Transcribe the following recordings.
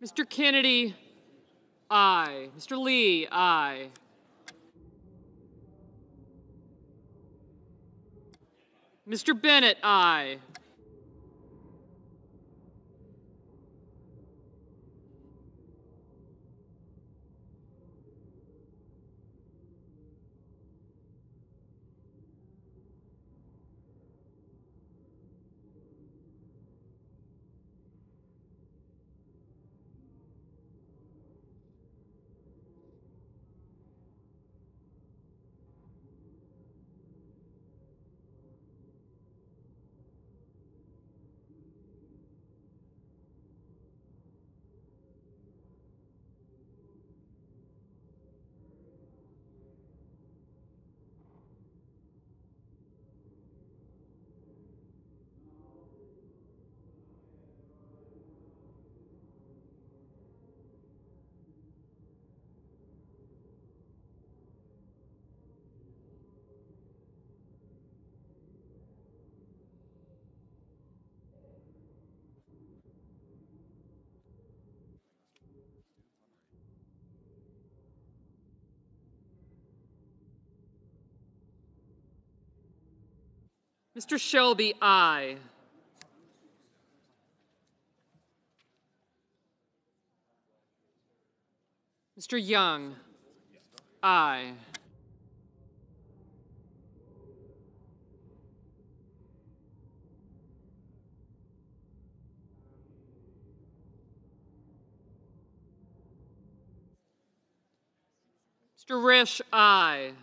Mr. Kennedy, aye. Mr. Lee, aye. Mr. Bennett, aye. Mr. Shelby, aye. Mr. Young, aye. Mr. Risch, aye.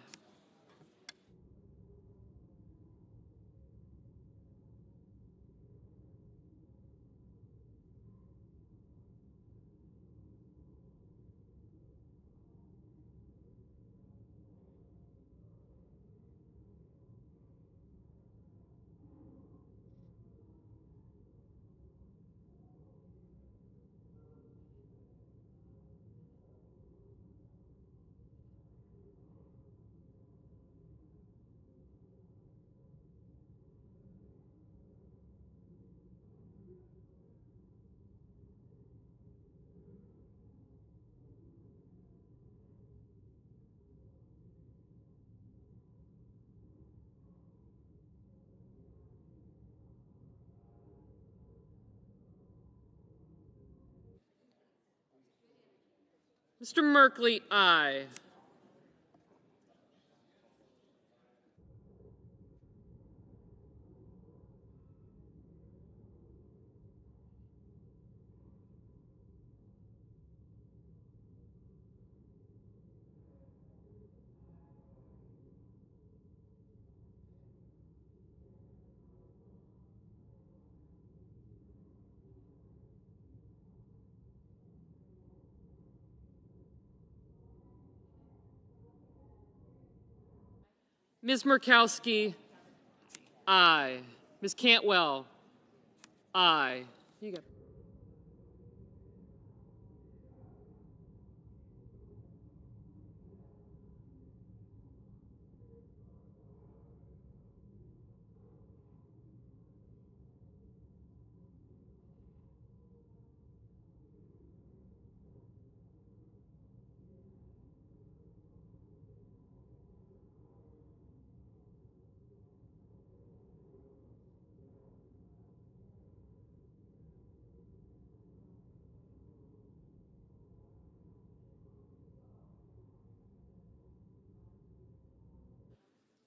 Mr. Merkley, aye. Ms. Murkowski, aye. Ms. Cantwell, aye. You got it.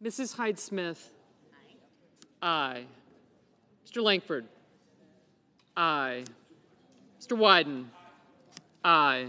Mrs. Hyde-Smith, aye. Mr. Langford, aye. Mr. Wyden, aye.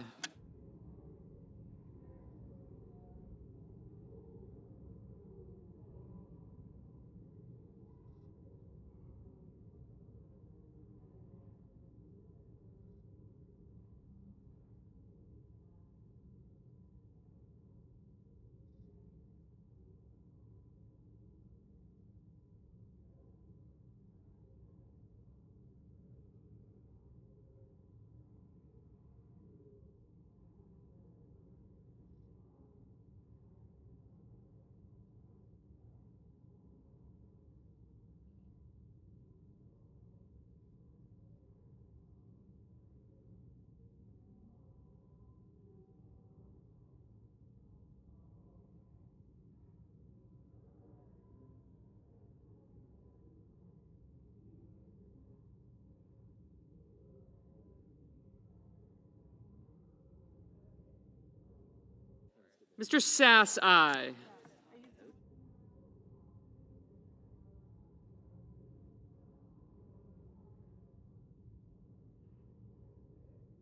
Mr. Sass, aye.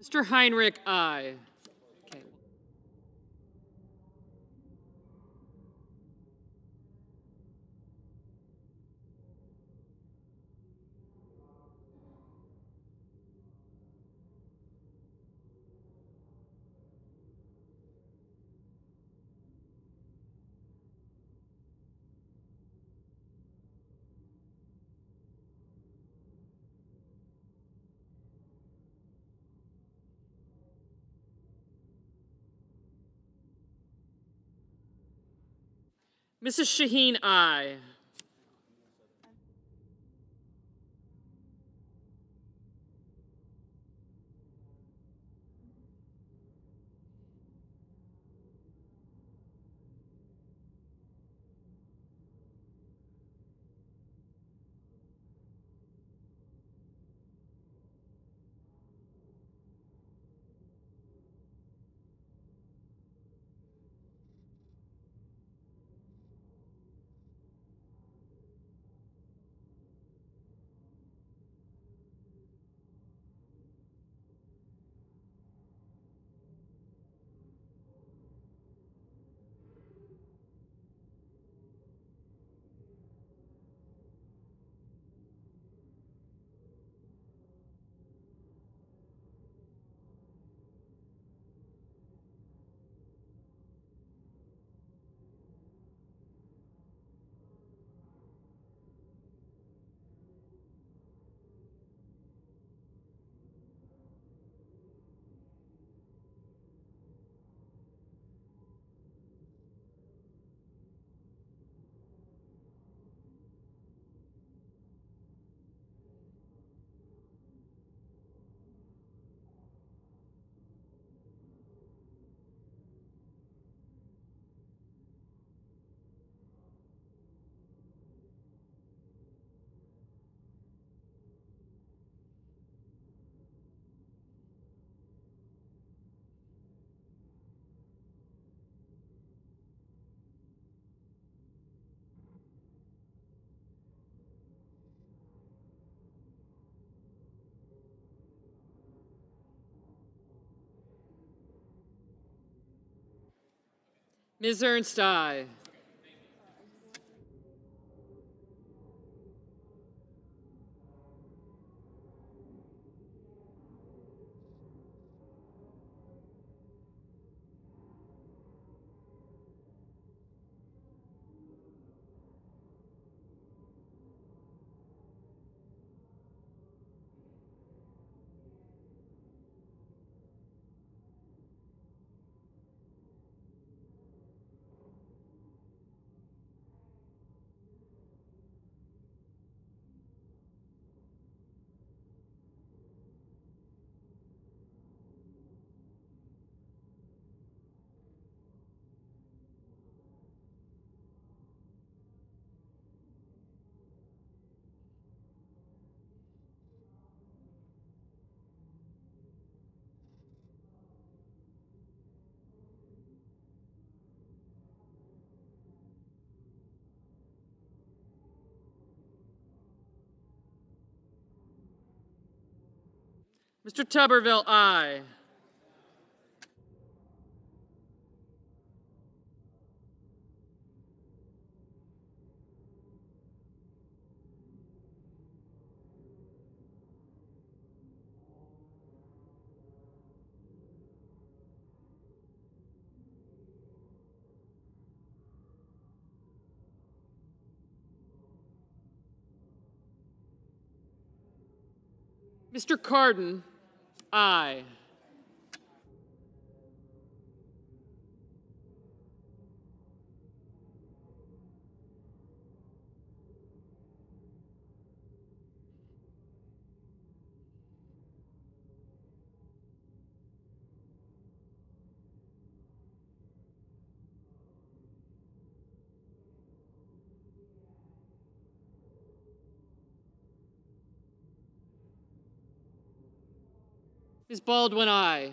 Mr. Heinrich, aye. Okay. Mrs. Shaheen, aye. Ms. Ernst, aye. Mr. Tuberville, aye. Mr. Cardin, aye. Ms. Baldwin, aye.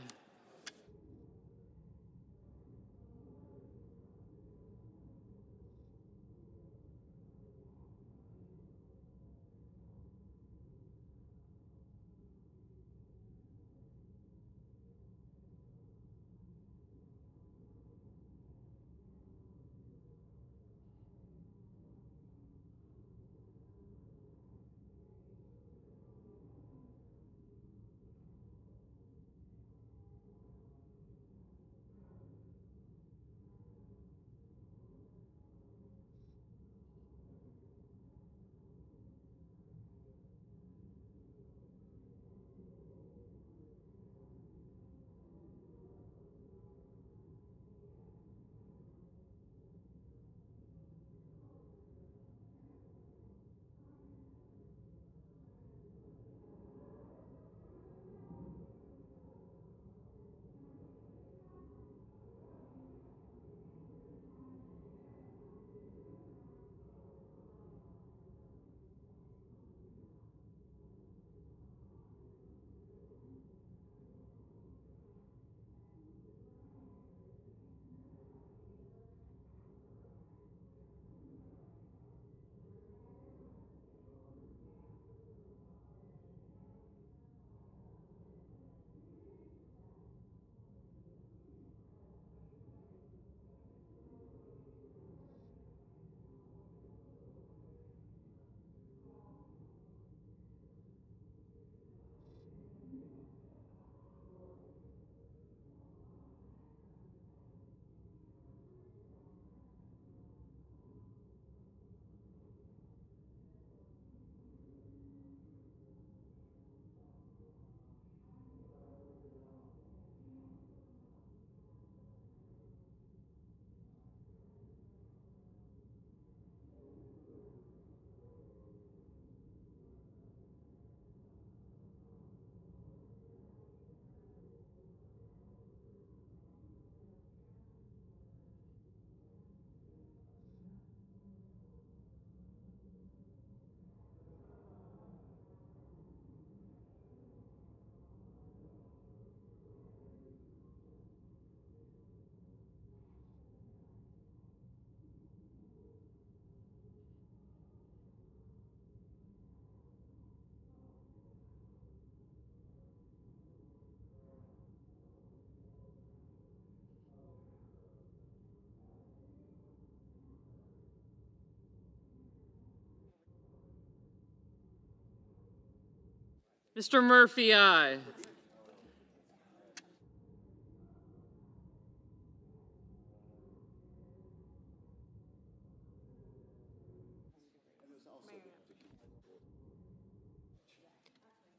Mr. Murphy, aye.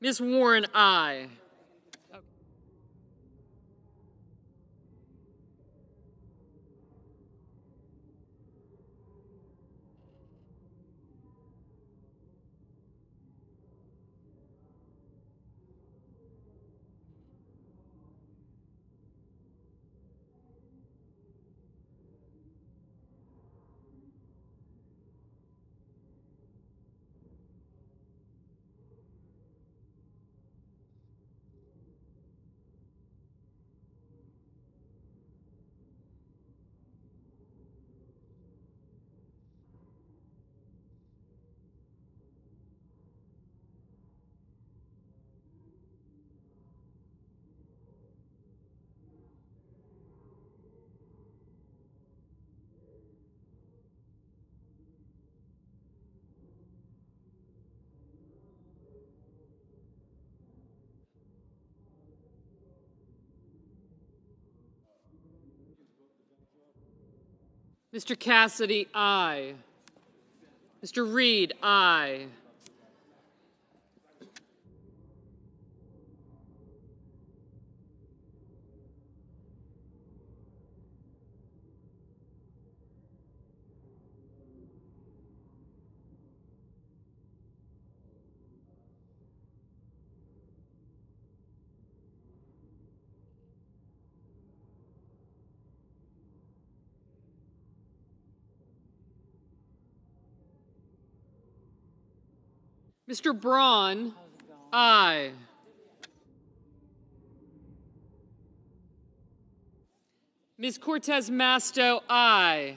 Ms. Warren, aye. Mr. Cassidy, aye. Mr. Reed, aye. Mr. Braun, aye. Ms. Cortez Masto, aye.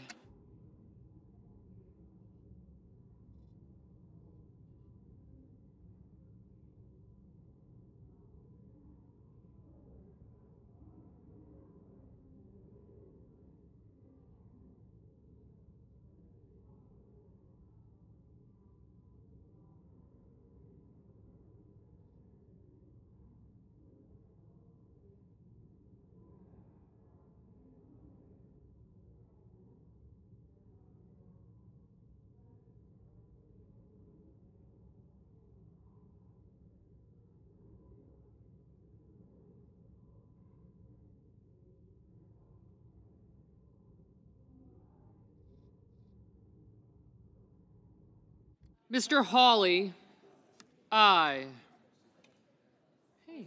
Mr. Hawley, aye. Hey,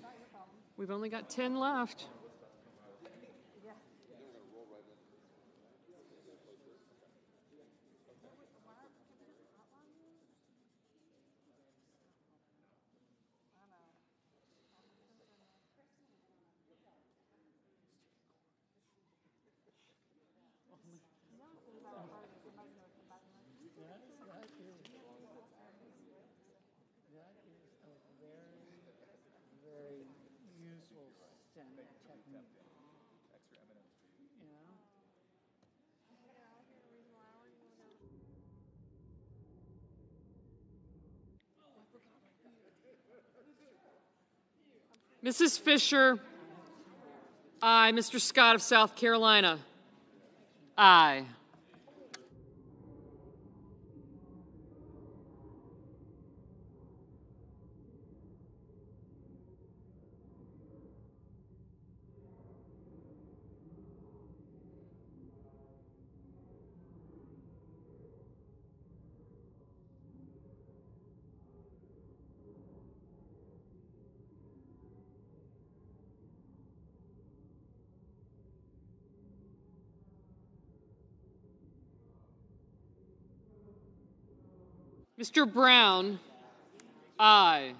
we've only got 10 left. Mrs. Fisher, aye. Mr. Scott of South Carolina, aye. Mr. Brown, aye.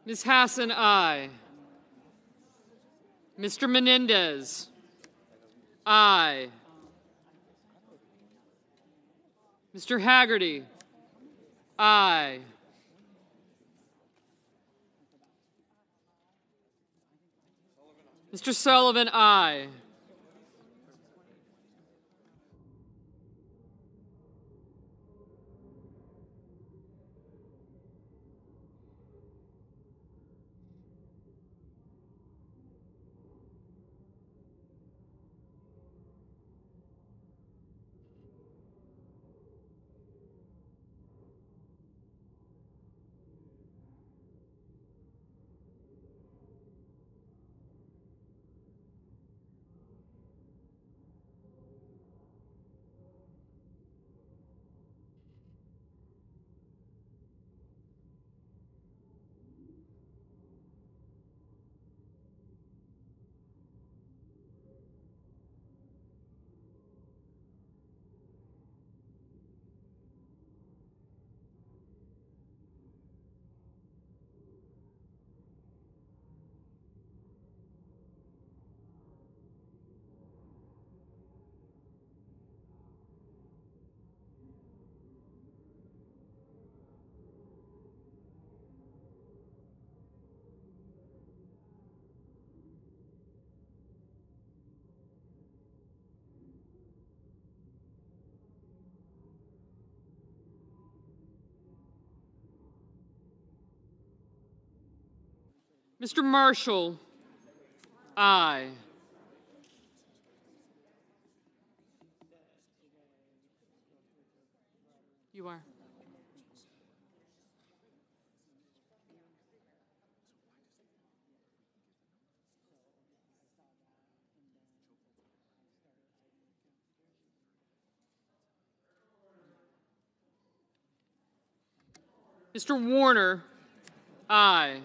Ms. Hassan, aye. Mr. Menendez, aye. Mr. Haggerty, aye. Mr. Sullivan, aye. Mr. Marshall, aye. You are. Mr. Warner, aye.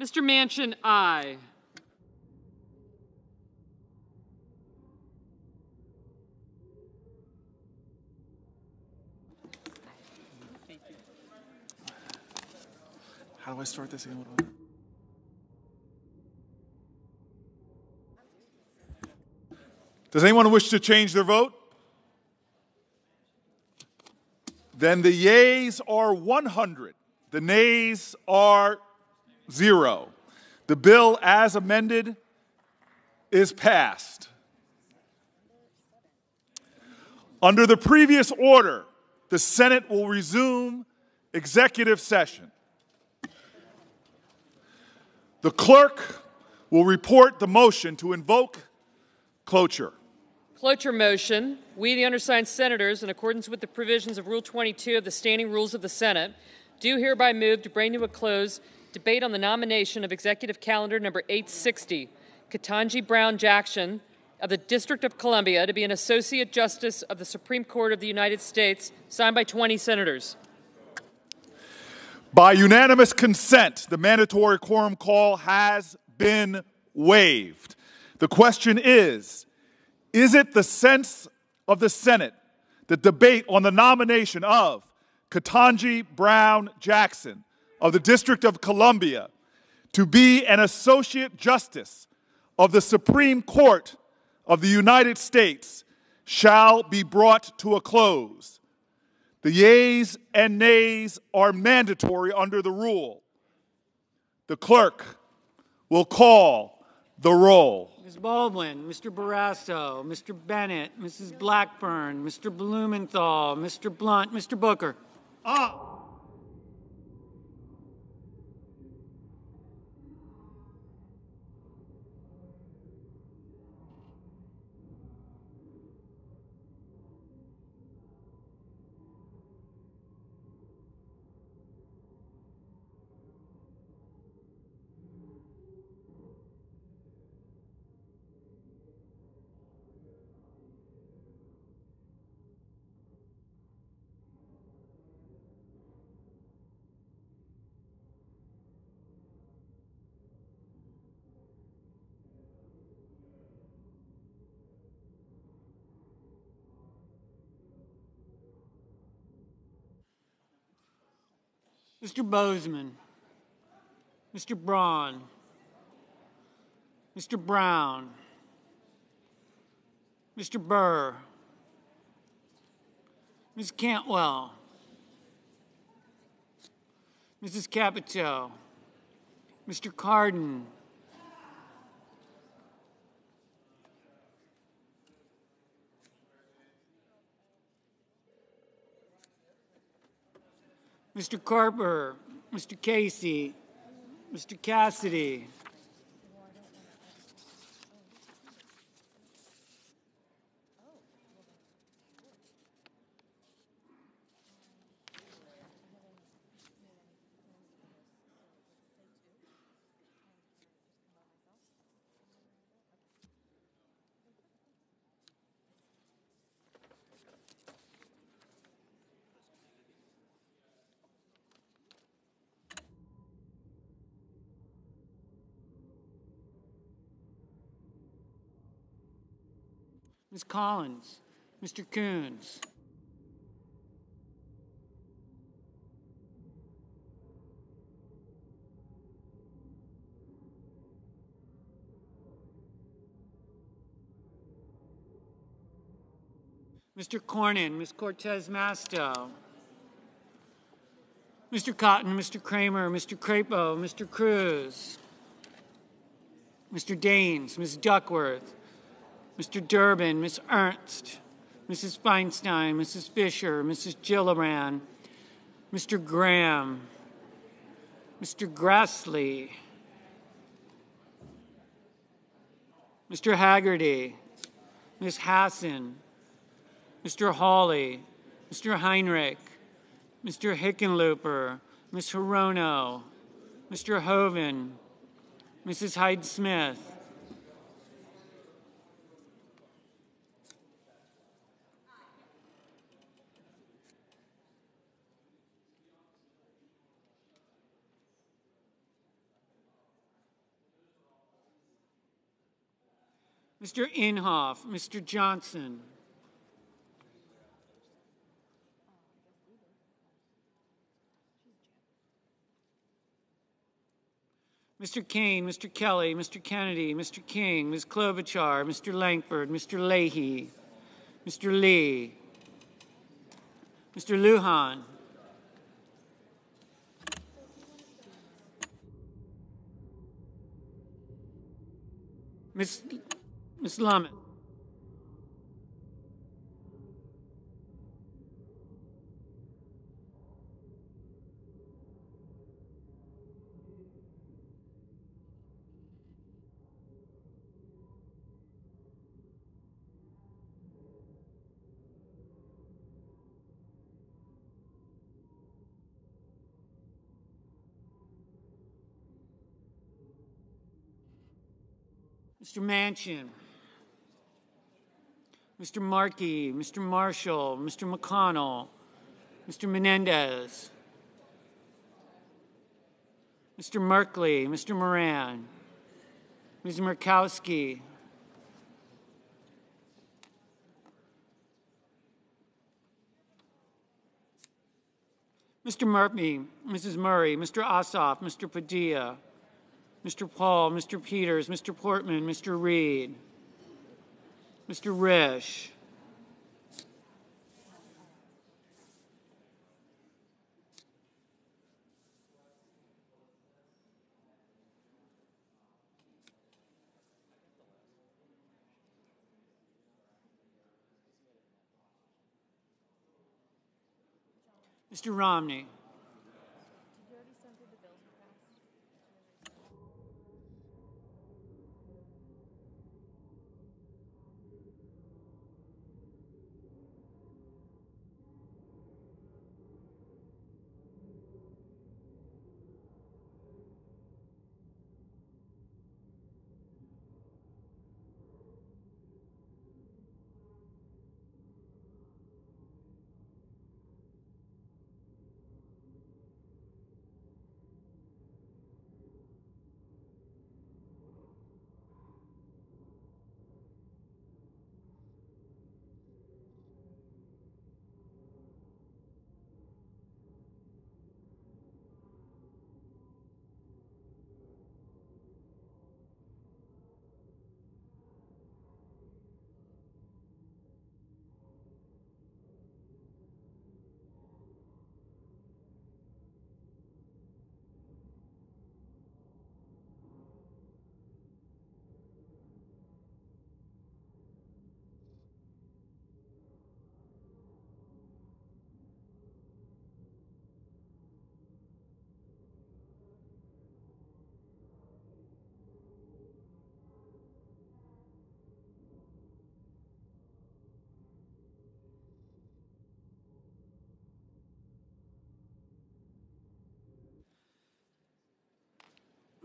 Mr. Manchin, aye. How do I start this again? Does anyone wish to change their vote? Then the yeas are 100. The nays are 0. The bill as amended is passed. Under the previous order, the Senate will resume executive session. The clerk will report the motion to invoke cloture. Cloture motion. We, the undersigned senators, in accordance with the provisions of Rule 22 of the Standing Rules of the Senate, do hereby move to bring to a close debate on the nomination of Executive Calendar Number 860, Ketanji Brown Jackson of the District of Columbia, to be an Associate Justice of the Supreme Court of the United States, signed by 20 senators. By unanimous consent, the mandatory quorum call has been waived. The question is it the sense of the Senate that debate on the nomination of Ketanji Brown Jackson of the District of Columbia to be an Associate Justice of the Supreme Court of the United States shall be brought to a close? The yeas and nays are mandatory under the rule. The clerk will call the roll. Ms. Baldwin, Mr. Barrasso, Mr. Bennett, Mrs. Blackburn, Mr. Blumenthal, Mr. Blunt, Mr. Booker. Mr. Bozeman, Mr. Braun, Mr. Brown, Mr. Burr, Ms. Cantwell, Mrs. Capito, Mr. Cardin, Mr. Carper, Mr. Casey, Mr. Cassidy, Ms. Collins, Mr. Coons, Mr. Cornyn, Ms. Cortez Masto, Mr. Cotton, Mr. Kramer, Mr. Crapo, Mr. Cruz, Mr. Daines, Ms. Duckworth, Mr. Durbin, Ms. Ernst, Mrs. Feinstein, Mrs. Fisher, Mrs. Gillibrand, Mr. Graham, Mr. Grassley, Mr. Haggerty, Ms. Hassan, Mr. Hawley, Mr. Heinrich, Mr. Hickenlooper, Ms. Hirono, Mr. Hoven, Mrs. Hyde-Smith, Mr. Inhofe, Mr. Johnson, Mr. Kane, Mr. Kelly, Mr. Kennedy, Mr. King, Ms. Klobuchar, Mr. Langford, Mr. Leahy, Mr. Lee, Mr. Lujan, Ms. Lummett, Mr. Manchin, Mr. Markey, Mr. Marshall, Mr. McConnell, Mr. Menendez, Mr. Merkley, Mr. Moran, Ms. Murkowski, Mr. Murphy, Mrs. Murray, Mr. Ossoff, Mr. Padilla, Mr. Paul, Mr. Peters, Mr. Portman, Mr. Reed, Mr. Risch, Mr. Romney,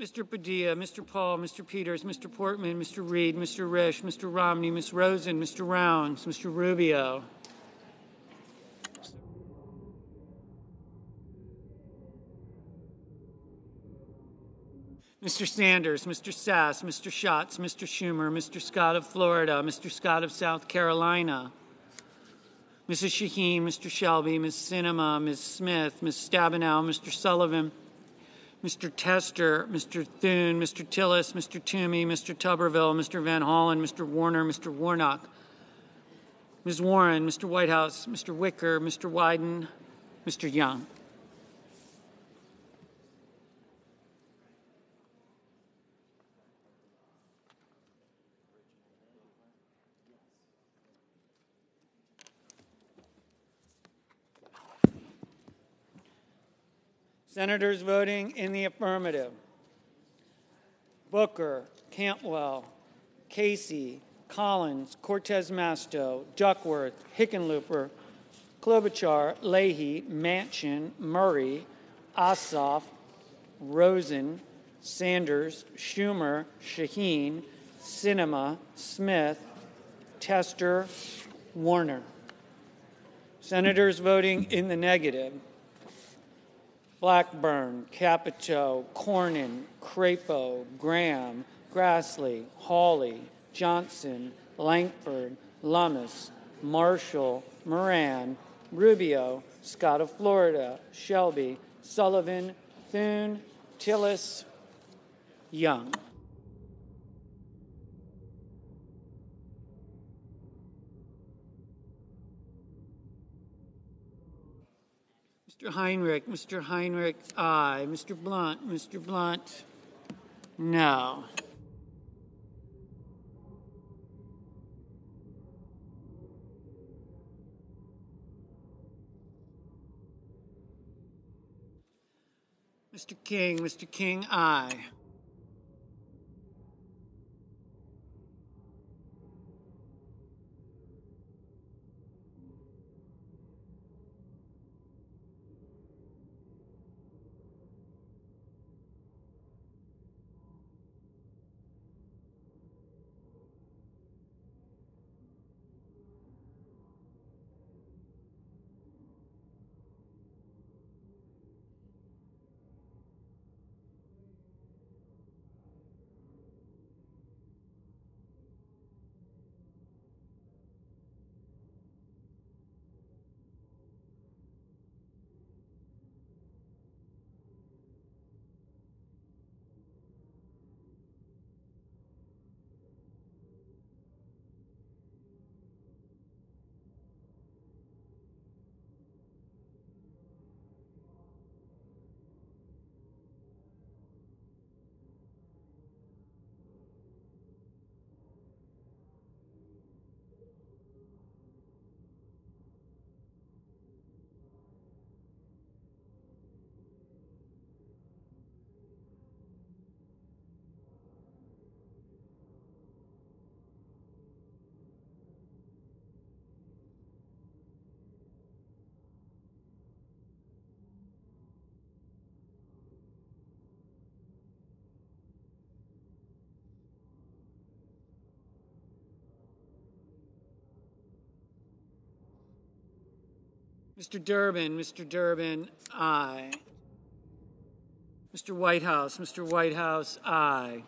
Mr. Padilla, Mr. Paul, Mr. Peters, Mr. Portman, Mr. Reed, Mr. Risch, Mr. Romney, Ms. Rosen, Mr. Rounds, Mr. Rubio, Mr. Sanders, Mr. Sass, Mr. Schatz, Mr. Schumer, Mr. Scott of Florida, Mr. Scott of South Carolina, Mrs. Shaheen, Mr. Shelby, Ms. Sinema, Ms. Smith, Ms. Stabenow, Mr. Sullivan, Mr. Tester, Mr. Thune, Mr. Tillis, Mr. Toomey, Mr. Tuberville, Mr. Van Hollen, Mr. Warner, Mr. Warnock, Ms. Warren, Mr. Whitehouse, Mr. Wicker, Mr. Wyden, Mr. Young. Senators voting in the affirmative: Booker, Cantwell, Casey, Collins, Cortez Masto, Duckworth, Hickenlooper, Klobuchar, Leahy, Manchin, Murray, Ossoff, Rosen, Sanders, Schumer, Shaheen, Sinema, Smith, Tester, Warner. Senators voting in the negative: Blackburn, Capito, Cornyn, Crapo, Graham, Grassley, Hawley, Johnson, Lankford, Lummis, Marshall, Moran, Rubio, Scott of Florida, Shelby, Sullivan, Thune, Tillis, Young. Mr. Heinrich, aye. Mr. Blunt, no. Mr. King, aye. Mr. Durbin, aye. Mr. Whitehouse, aye.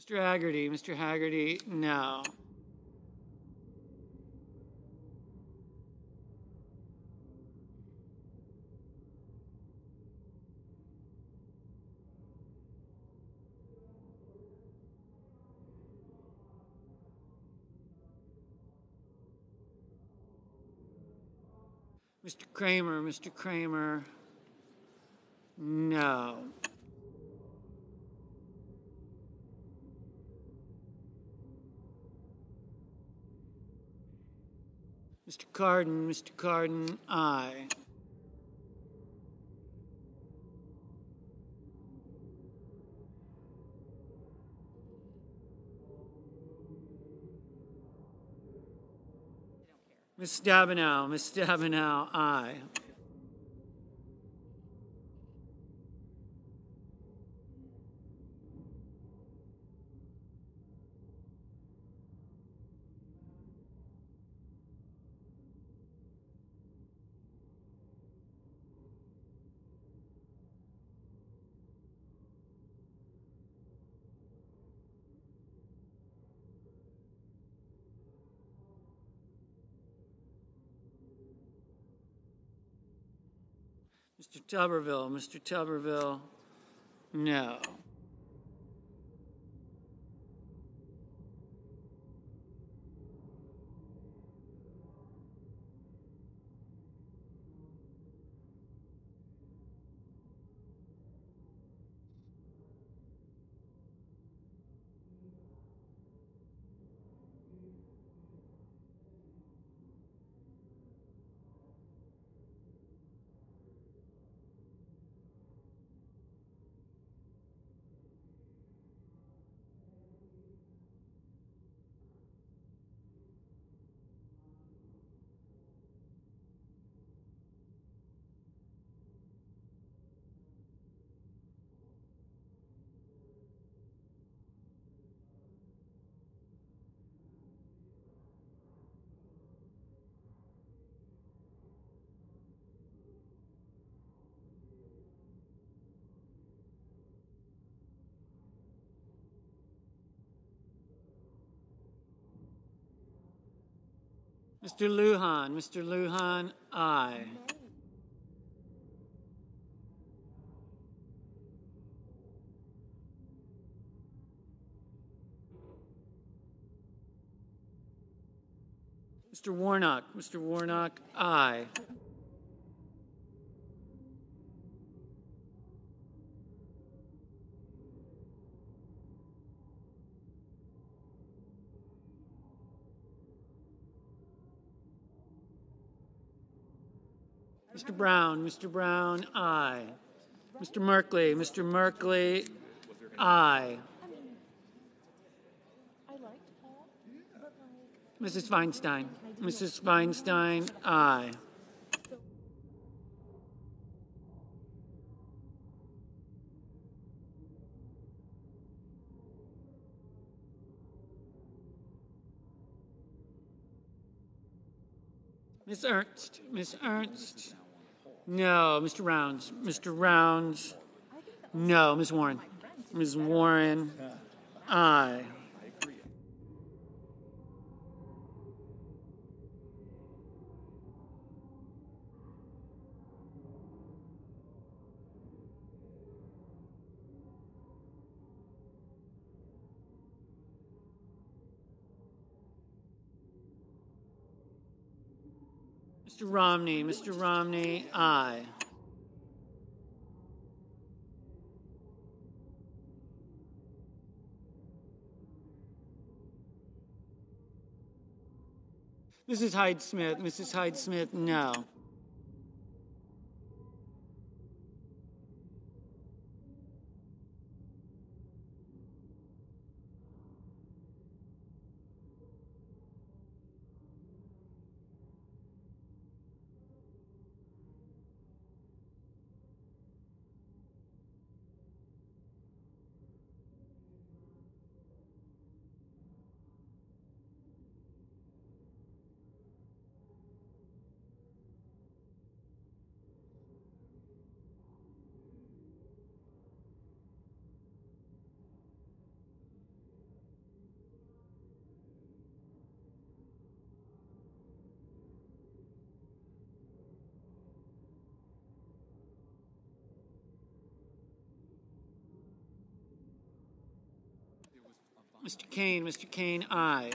Mr. Haggerty, no. Mr. Kramer, no. Mr. Cardin, aye. Ms. Stabenow, aye. Mr. Tuberville, no. Mr. Lujan, aye. Mr. Warnock, aye. Mr. Brown, aye. Mr. Merkley, aye. Mrs. Feinstein, aye. Ms. Ernst, no. Mr. Rounds, no. Ms. Warren, aye. Mr. Romney, aye. Mrs. Hyde Smith, no. Mr. Kane, aye.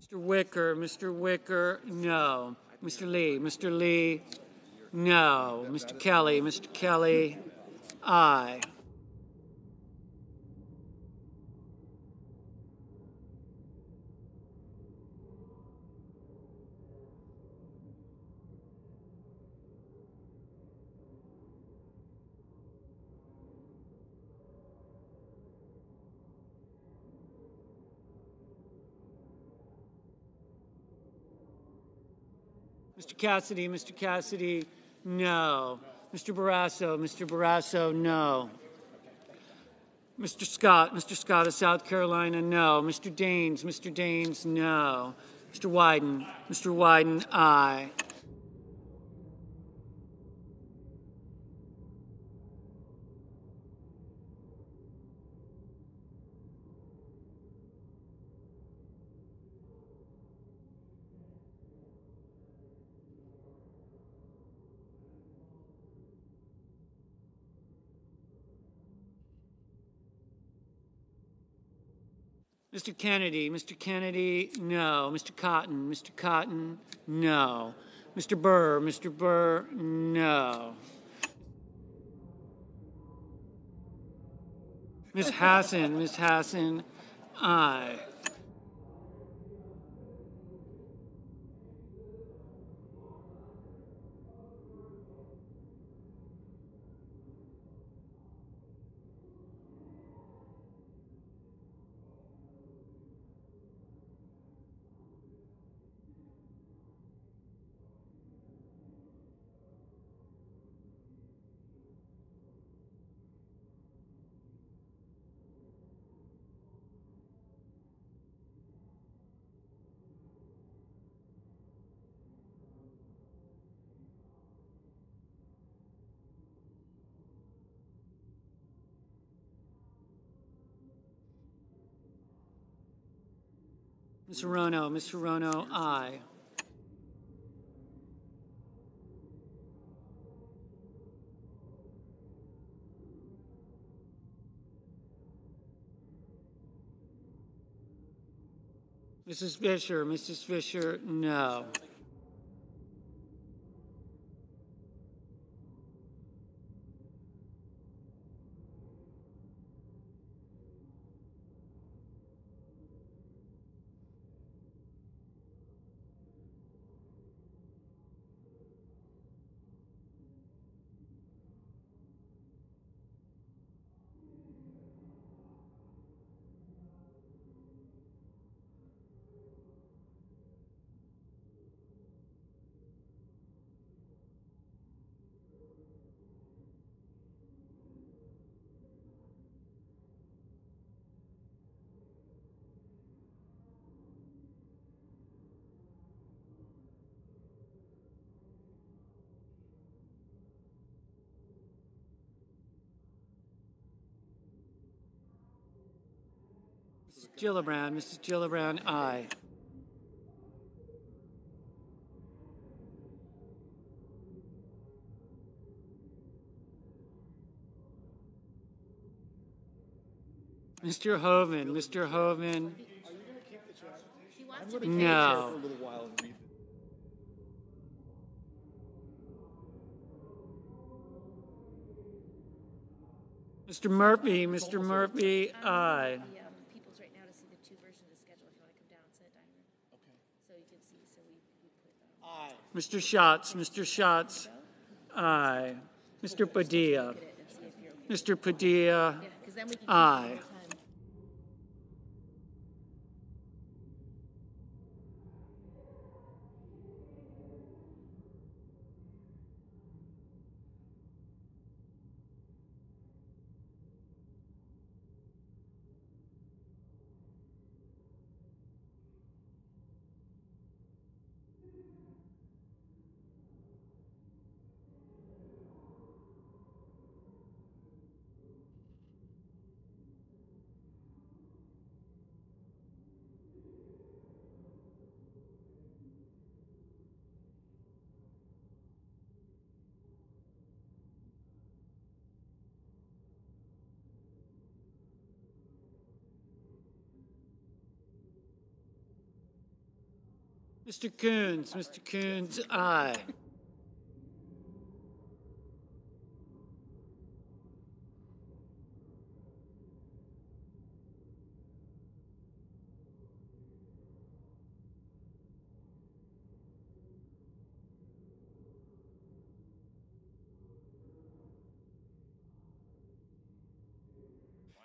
Mr. Wicker, no. Mr. Lee, no. Mr. Kelly, aye. Mr. Cassidy, no. Mr. Barrasso, no. Mr. Scott of South Carolina, no. Mr. Daines, no. Mr. Wyden, aye. Mr. Kennedy, no. Mr. Cotton, no. Mr. Burr, no. Ms. Hassan, aye. Ms. Hirono, aye. Mrs. Fisher, no. Mrs. Gillibrand, aye. Mr. Hoven, no. Mr. Murphy, aye. People's right now to see the two versions of the schedule. If you want to come down to the dining room, okay. So you can see. So we put that on. Mr. Schatz, aye. Mr. Padilla, aye. Mr. Coons, aye.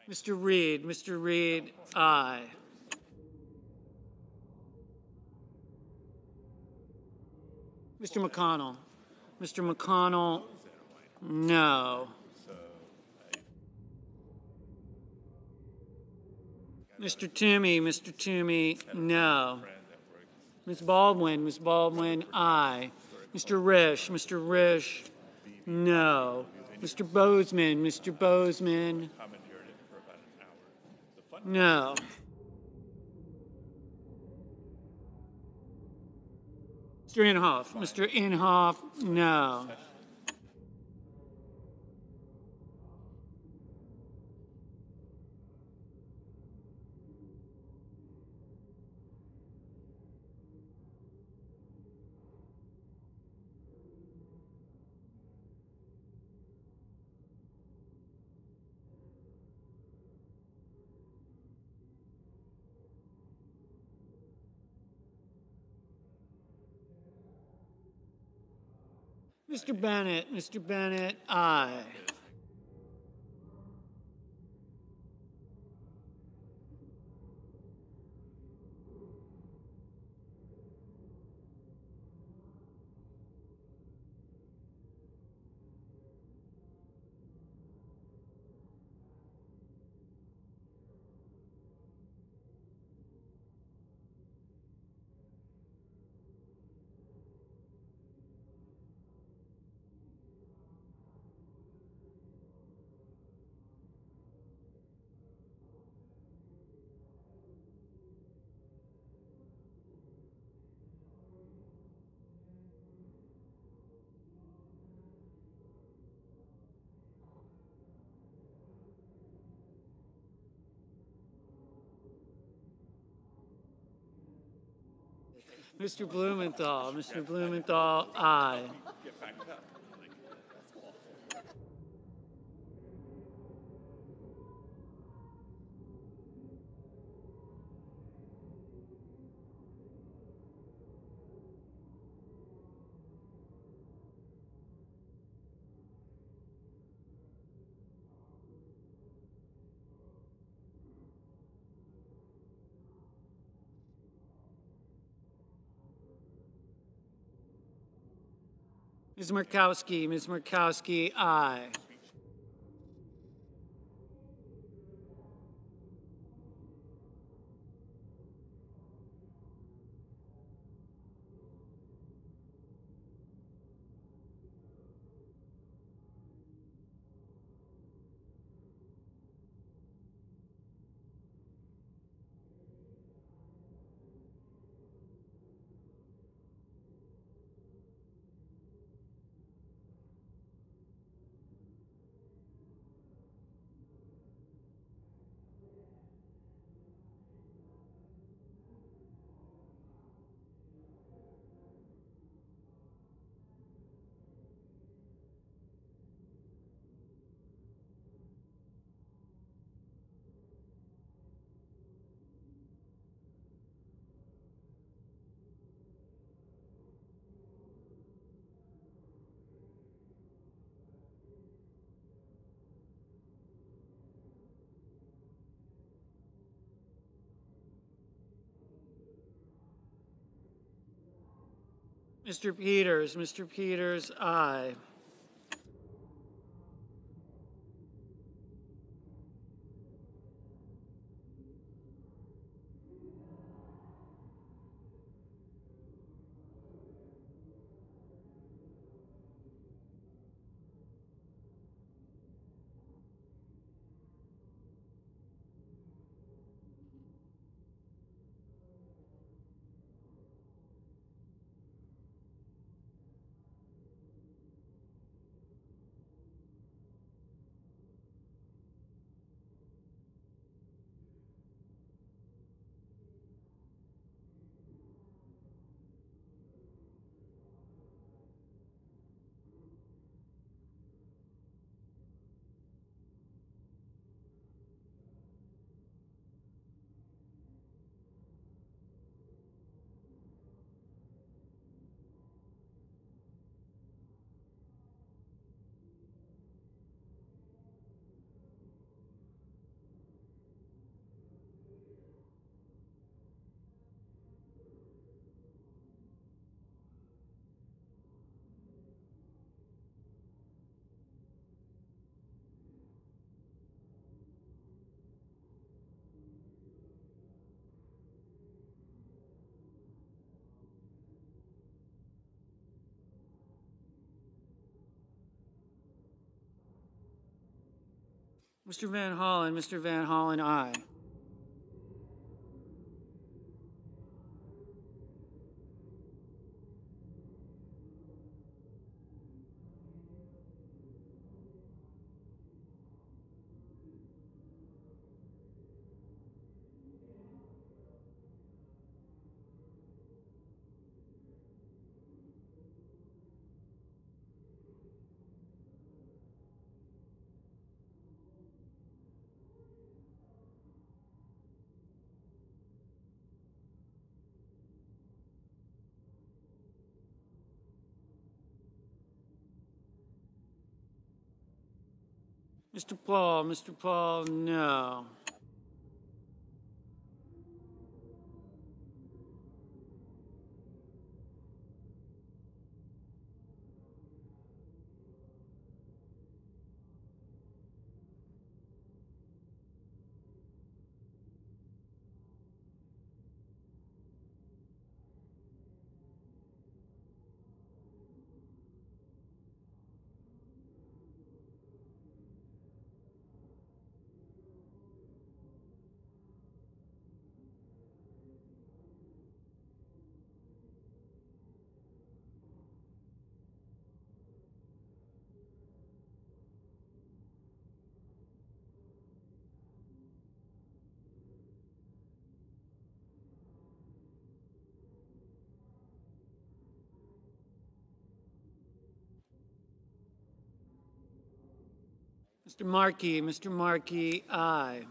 Mr. Reed, aye. Mr. McConnell, no. Mr. Toomey, no. Ms. Baldwin, aye. Mr. Risch, no. Mr. Bozeman, no. Mr. Inhofe, no. Mr. Bennett, aye. Mr. Blumenthal, aye. Ms. Murkowski, aye. Mr. Peters, aye. Mr. Van Hollen, aye. Mr. Paul, no. Mr. Markey, aye.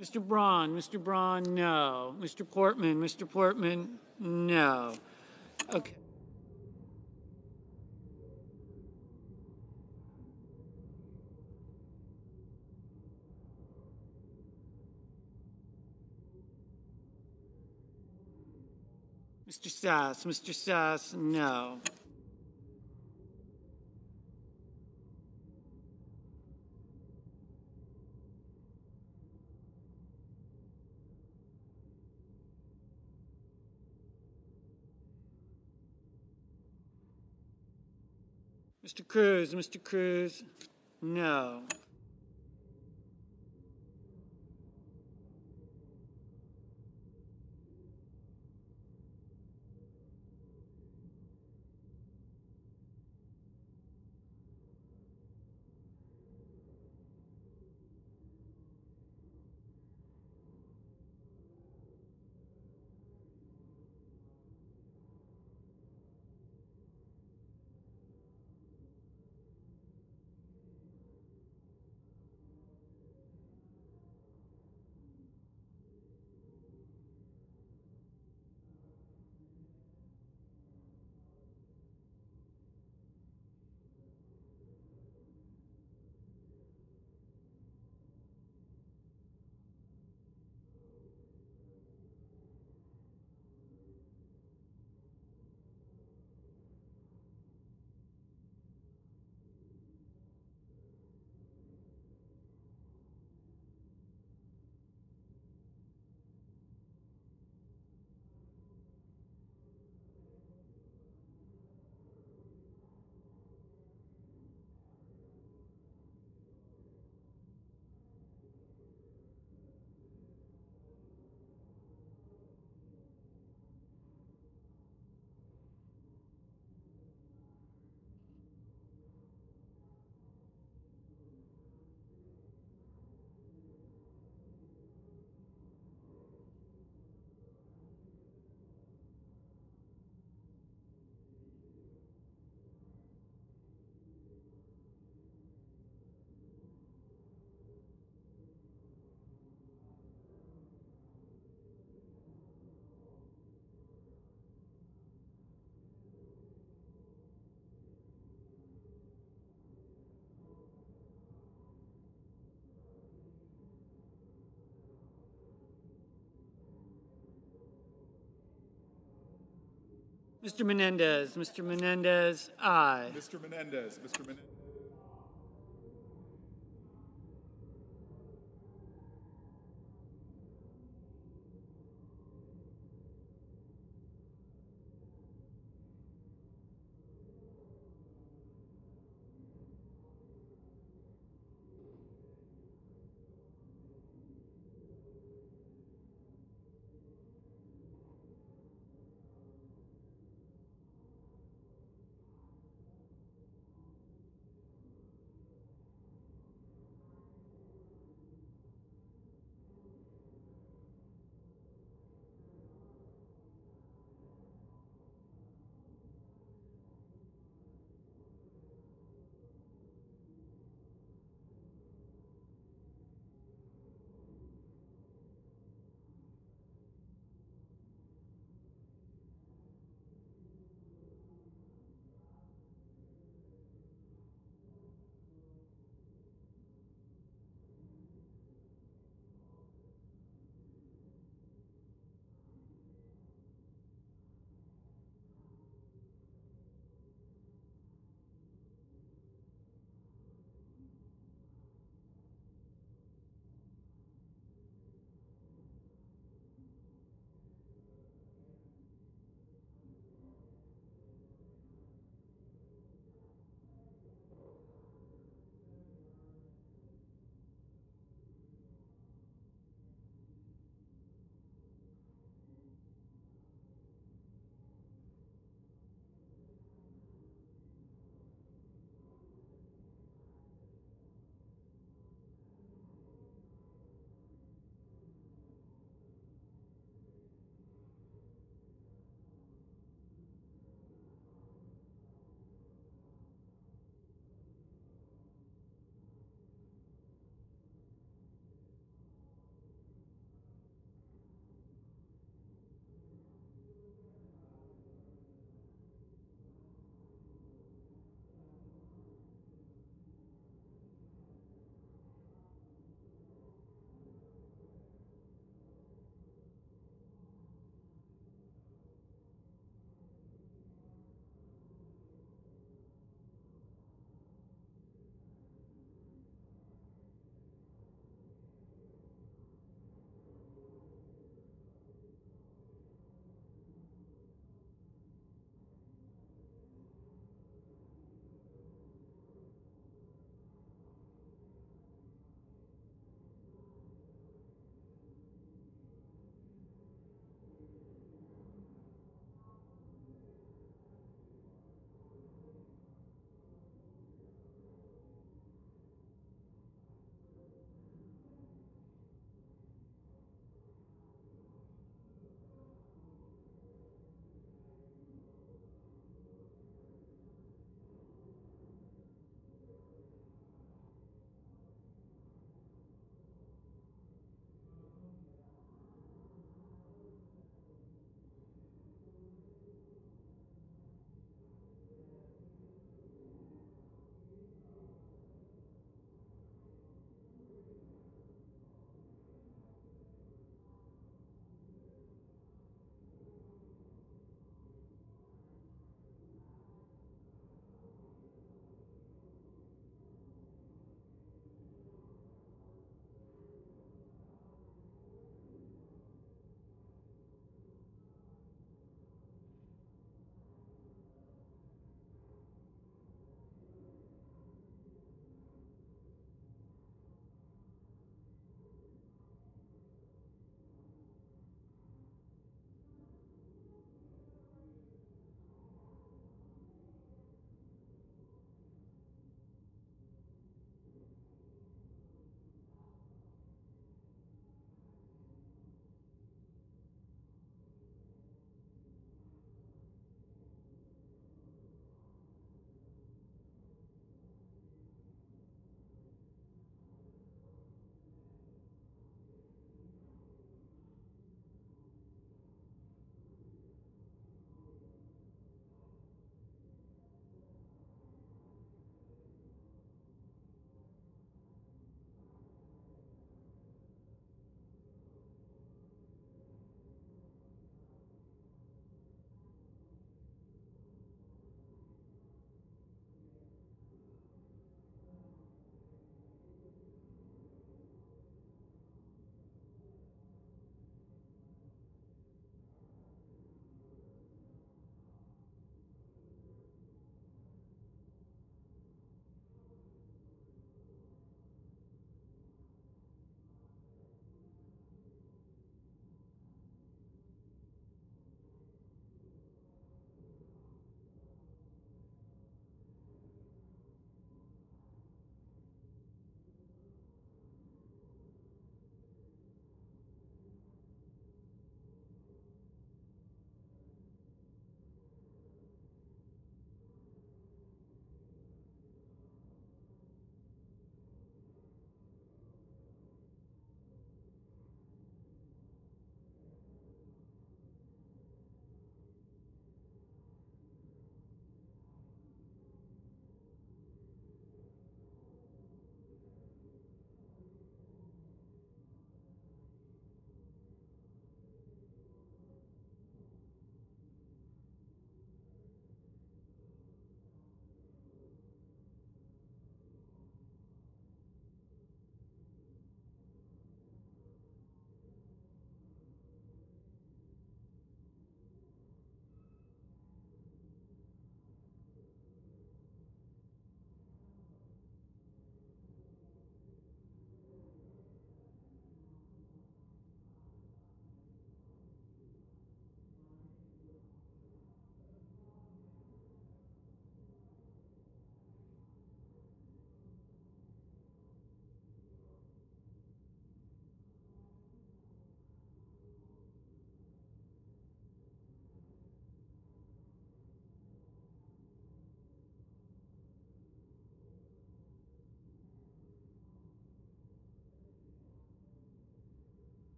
Mr. Braun, no. Mr. Portman, no. Okay. Mr. Sass, no. Mr. Cruz, no. Mr. Menendez, aye. Mr. Menendez.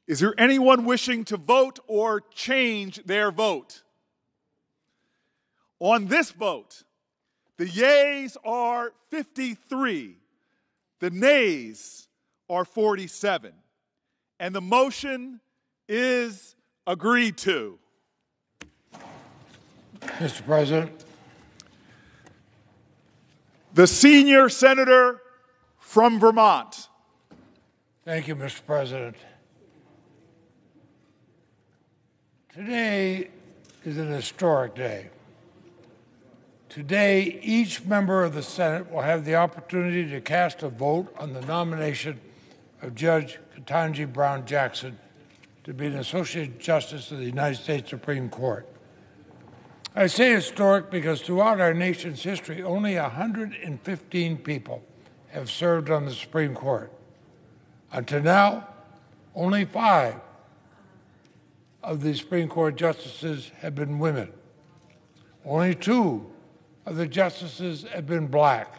Is there anyone wishing to vote or change their vote? On this vote, the yeas are 53, the nays are 47, and the motion is agreed to. Mr. President. The senior senator from Vermont. Thank you, Mr. President. Today is an historic day. Today, each member of the Senate will have the opportunity to cast a vote on the nomination of Judge Ketanji Brown Jackson to be an Associate Justice of the United States Supreme Court. I say historic because throughout our nation's history, only 115 people have served on the Supreme Court. Until now, only 5 of the Supreme Court justices have been women. Only 2 of the justices have been black,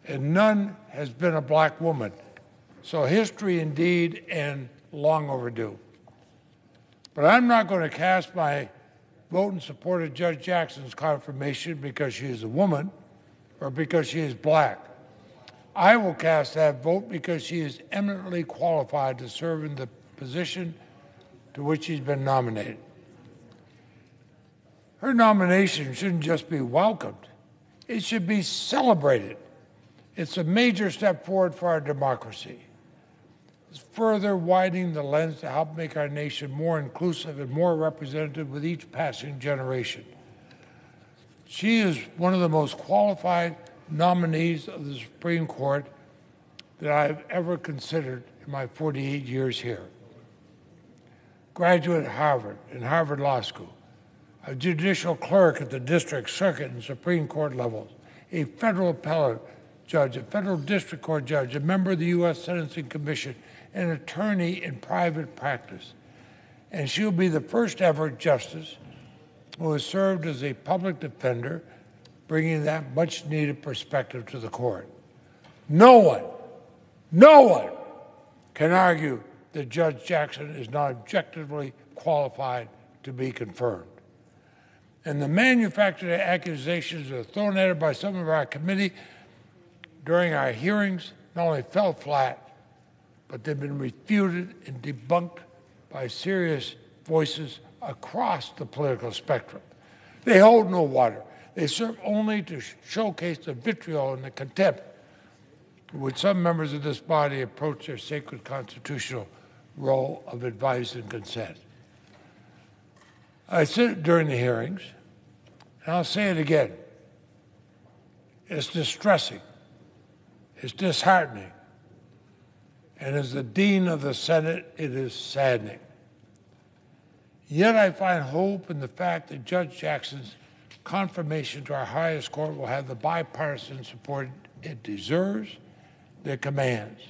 and none has been a black woman. So history indeed, and long overdue. But I'm not going to cast my vote in support of Judge Jackson's confirmation because she is a woman or because she is black. I will cast that vote because she is eminently qualified to serve in the position to which she's been nominated. Her nomination shouldn't just be welcomed, it should be celebrated. It's a major step forward for our democracy. It's further widening the lens to help make our nation more inclusive and more representative with each passing generation. She is one of the most qualified nominees of the Supreme Court that I've ever considered in my 48 years here. Graduate at Harvard and Harvard Law School, a judicial clerk at the district, circuit, and Supreme Court levels, a federal appellate judge, a federal district court judge, a member of the U.S. Sentencing Commission, an attorney in private practice. And she'll be the first ever justice who has served as a public defender, bringing that much-needed perspective to the court. No one can argue that Judge Jackson is not objectively qualified to be confirmed. And the manufactured accusations that are thrown at her by some of our committee during our hearings not only fell flat, but they've been refuted and debunked by serious voices across the political spectrum. They hold no water. They serve only to showcase the vitriol and the contempt with which some members of this body approach their sacred constitutional role of advice and consent. I said it during the hearings, and I'll say it again. It's distressing. It's disheartening. And as the Dean of the Senate, it is saddening. Yet I find hope in the fact that Judge Jackson's confirmation to our highest court will have the bipartisan support it deserves, that commands.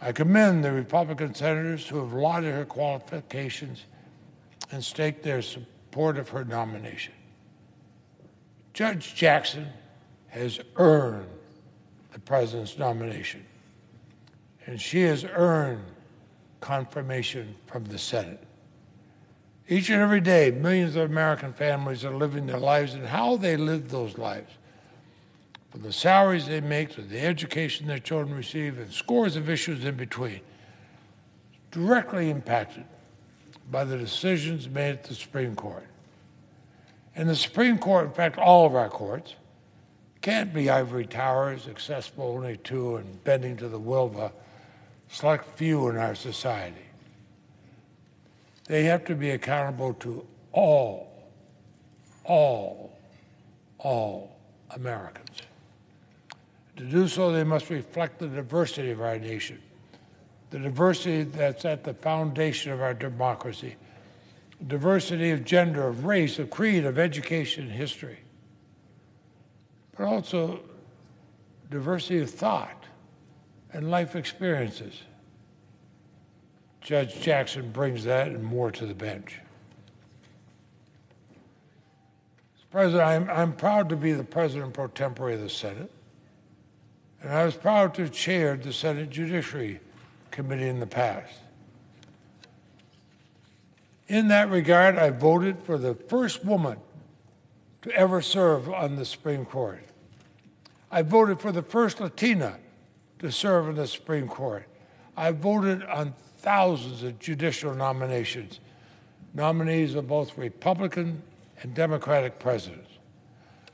I commend the Republican senators who have lauded her qualifications and staked their support of her nomination. Judge Jackson has earned the president's nomination, and she has earned confirmation from the Senate. Each and every day, millions of American families are living their lives and how they live those lives, from the salaries they make to the education their children receive and scores of issues in between, directly impacted by the decisions made at the Supreme Court. And the Supreme Court, in fact, all of our courts, can't be ivory towers accessible only to and bending to the will of a select few in our society. They have to be accountable to all Americans. To do so, they must reflect the diversity of our nation, the diversity that's at the foundation of our democracy, diversity of gender, of race, of creed, of education and history. but also diversity of thought and life experiences. Judge Jackson brings that and more to the bench. Mr. President, I'm proud to be the President pro tempore of the Senate, and I was proud to have chaired the Senate Judiciary Committee in the past. In that regard, I voted for the first woman to ever serve on the Supreme Court. I voted for the first Latina to serve on the Supreme Court. I voted on thousands of judicial nominations, nominees of both Republican and Democratic presidents.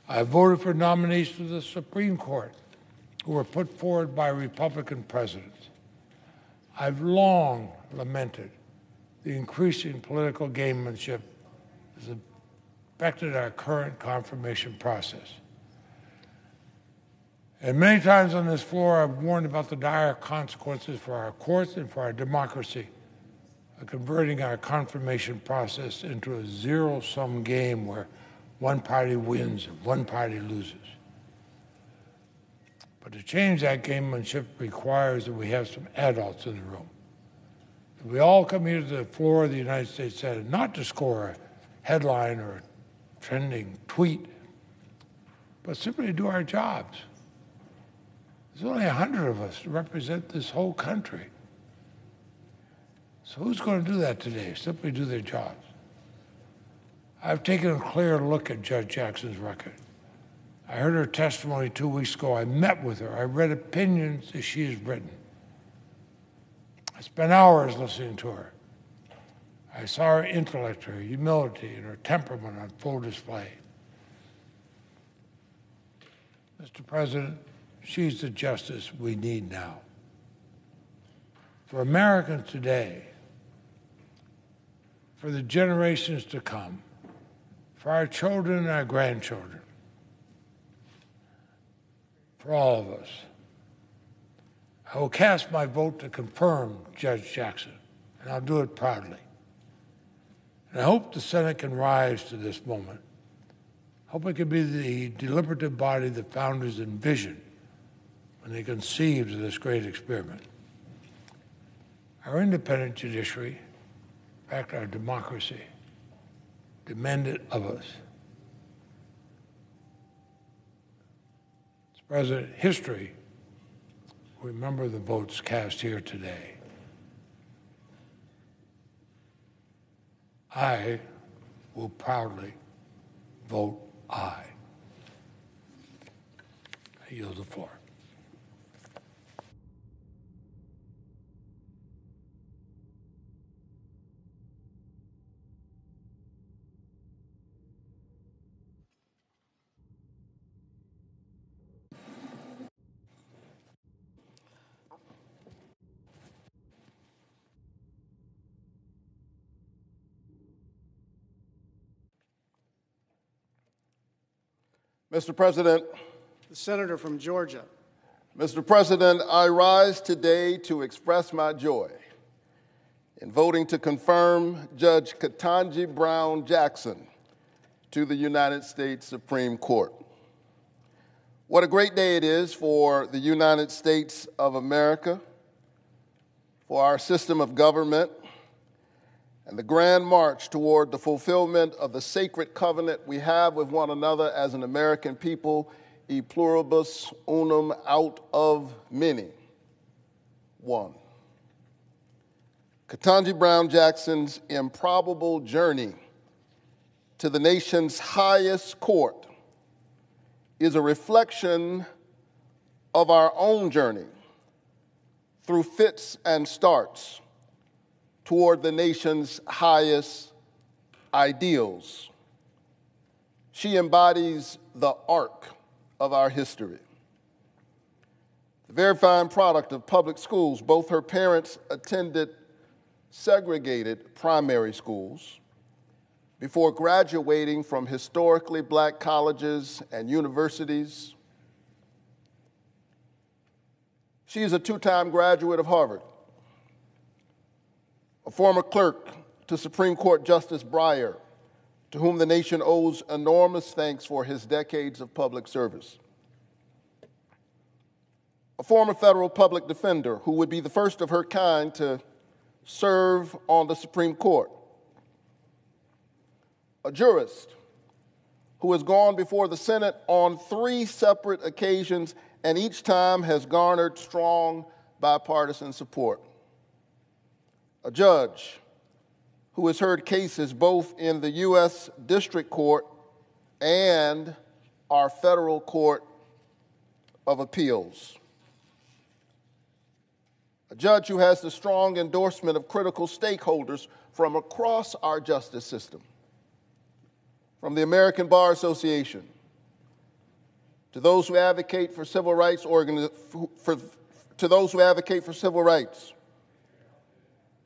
I voted for nominees to the Supreme Court who were put forward by Republican presidents. I've long lamented the increasing political gamemanship has affected our current confirmation process. And many times on this floor, I've warned about the dire consequences for our courts and for our democracy of converting our confirmation process into a zero-sum game where one party wins and one party loses. But to change that gamemanship requires that we have some adults in the room. That we all come here to the floor of the United States Senate not to score a headline or a trending tweet, but simply to do our jobs. There's only 100 of us to represent this whole country. So who's going to do that today? Simply do their jobs. I've taken a clear look at Judge Jackson's record. I heard her testimony 2 weeks ago. I met with her. I read opinions that she has written. I spent hours listening to her. I saw her intellect, her humility, and her temperament on full display. Mr. President, she's the justice we need now. For Americans today, for the generations to come, for our children and our grandchildren, for all of us, I will cast my vote to confirm Judge Jackson, and I'll do it proudly. And I hope the Senate can rise to this moment. I hope it can be the deliberative body the founders envisioned when they conceived of this great experiment. Our independent judiciary, in fact, our democracy, demanded of us. Mr. President, history will remember the votes cast here today. I will proudly vote aye. I yield the floor. Mr. President, the senator from Georgia. Mr. President, I rise today to express my joy in voting to confirm Judge Ketanji Brown Jackson to the United States Supreme Court. What a great day it is for the United States of America, for our system of government, and the grand march toward the fulfillment of the sacred covenant we have with one another as an American people, e pluribus unum, out of many, one. Ketanji Brown Jackson's improbable journey to the nation's highest court is a reflection of our own journey through fits and starts toward the nation's highest ideals. She embodies the arc of our history. The very fine product of public schools. Both her parents attended segregated primary schools before graduating from historically black colleges and universities. She is a two-time graduate of Harvard, a former clerk to Supreme Court Justice Breyer, to whom the nation owes enormous thanks for his decades of public service. a former federal public defender who would be the first of her kind to serve on the Supreme Court, a jurist who has gone before the Senate on 3 separate occasions and each time has garnered strong bipartisan support, a judge who has heard cases both in the U.S. District Court and our federal court of appeals, a judge who has the strong endorsement of critical stakeholders from across our justice system, from the American Bar Association to those who advocate for civil rights,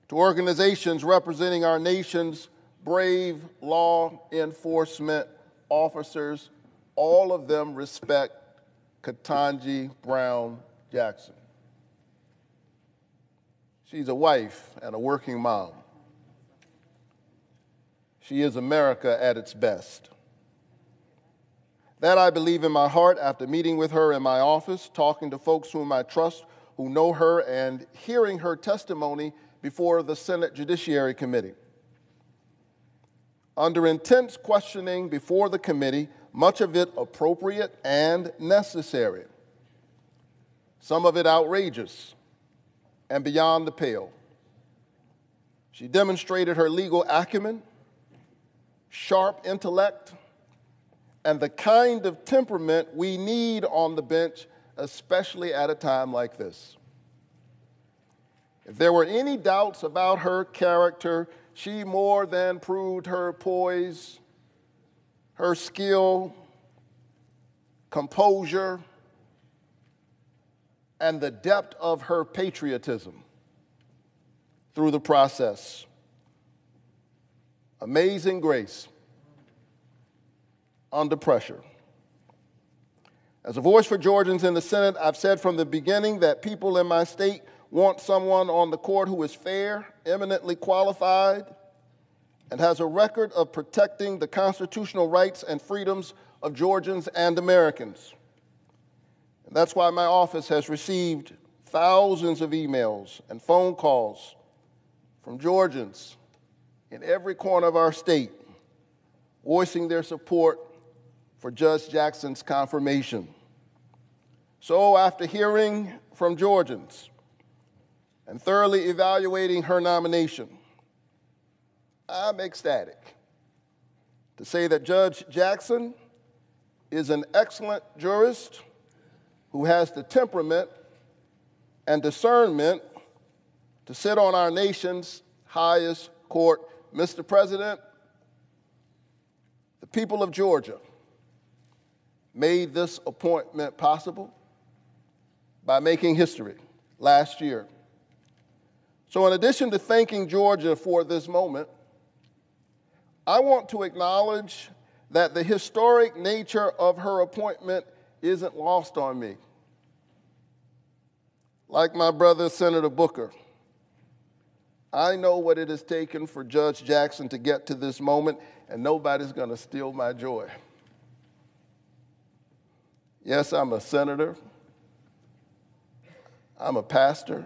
to organizations representing our nation's brave law enforcement officers. All of them respect Ketanji Brown Jackson. She's a wife and a working mom. She is America at its best. That I believe in my heart after meeting with her in my office, talking to folks whom I trust, who know her, and hearing her testimony before the Senate Judiciary Committee. Under intense questioning before the committee, much of it appropriate and necessary, some of it outrageous and beyond the pale. She demonstrated her legal acumen, sharp intellect, and the kind of temperament we need on the bench, especially at a time like this. If there were any doubts about her character, she more than proved her poise, her skill, composure, and the depth of her patriotism through the process. Amazing grace under pressure. As a voice for Georgians in the Senate, I've said from the beginning that people in my state want someone on the court who is fair, eminently qualified, and has a record of protecting the constitutional rights and freedoms of Georgians and Americans. And that's why my office has received thousands of emails and phone calls from Georgians in every corner of our state voicing their support for Judge Jackson's confirmation. So after hearing from Georgians and thoroughly evaluating her nomination, I'm ecstatic to say that Judge Jackson is an excellent jurist who has the temperament and discernment to sit on our nation's highest court. Mr. President, the people of Georgia made this appointment possible by making history last year. So in addition to thanking Georgia for this moment, I want to acknowledge that the historic nature of her appointment isn't lost on me. Like my brother, Senator Booker, I know what it has taken for Judge Jackson to get to this moment, and nobody's going to steal my joy. Yes, I'm a senator. I'm a pastor.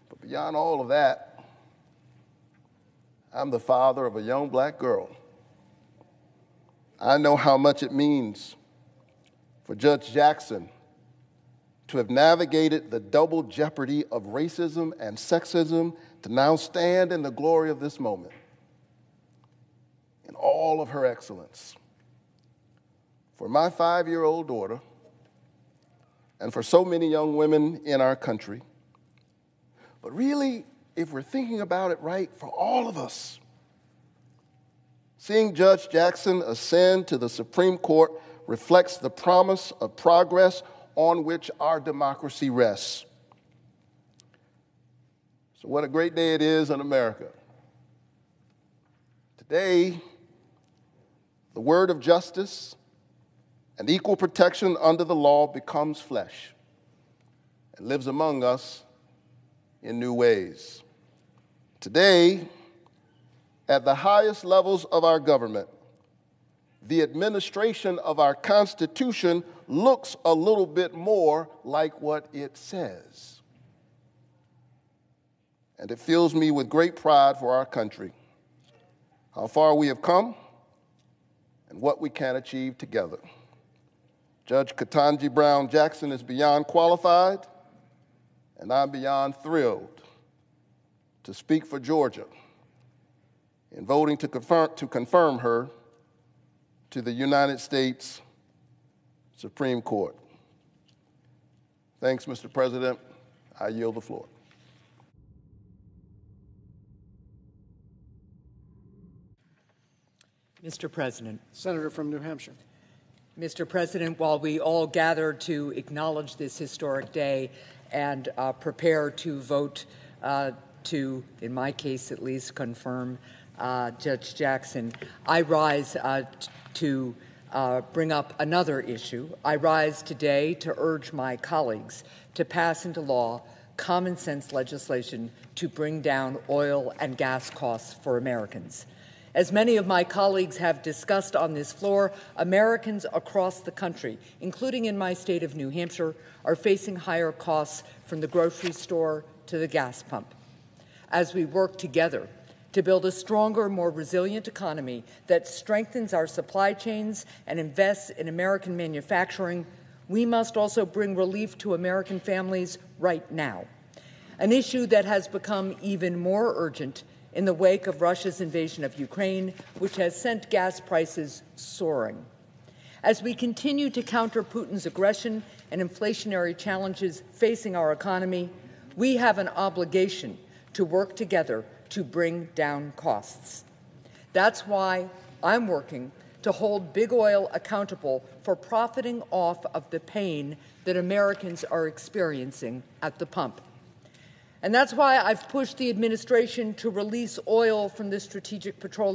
But beyond all of that, I'm the father of a young black girl. I know how much it means for Judge Jackson to have navigated the double jeopardy of racism and sexism to now stand in the glory of this moment in all of her excellence. For my 5-year-old daughter, and for so many young women in our country, but really, if we're thinking about it right, for all of us, seeing Judge Jackson ascend to the Supreme Court reflects the promise of progress on which our democracy rests. So what a great day it is in America. Today, the word of justice and equal protection under the law becomes flesh and lives among us in new ways. Today, at the highest levels of our government, the administration of our Constitution looks a little bit more like what it says. And it fills me with great pride for our country, how far we have come, and what we can achieve together. Judge Ketanji Brown Jackson is beyond qualified, and I'm beyond thrilled to speak for Georgia in voting to confirm her to the United States Supreme Court. Thanks, Mr. President. I yield the floor. Mr. President. Senator from New Hampshire. Mr. President, while we all gather to acknowledge this historic day and prepare to vote to, in my case at least, confirm Judge Jackson, I rise to bring up another issue. I rise today to urge my colleagues to pass into law common sense legislation to bring down oil and gas costs for Americans. As many of my colleagues have discussed on this floor, Americans across the country, including in my state of New Hampshire, are facing higher costs from the grocery store to the gas pump. As we work together to build a stronger, more resilient economy that strengthens our supply chains and invests in American manufacturing, we must also bring relief to American families right now, an issue that has become even more urgent in the wake of Russia's invasion of Ukraine, which has sent gas prices soaring. As we continue to counter Putin's aggression and inflationary challenges facing our economy, we have an obligation to work together to bring down costs. That's why I'm working to hold big oil accountable for profiting off of the pain that Americans are experiencing at the pump. And that's why I've pushed the administration to release oil from the Strategic Petroleum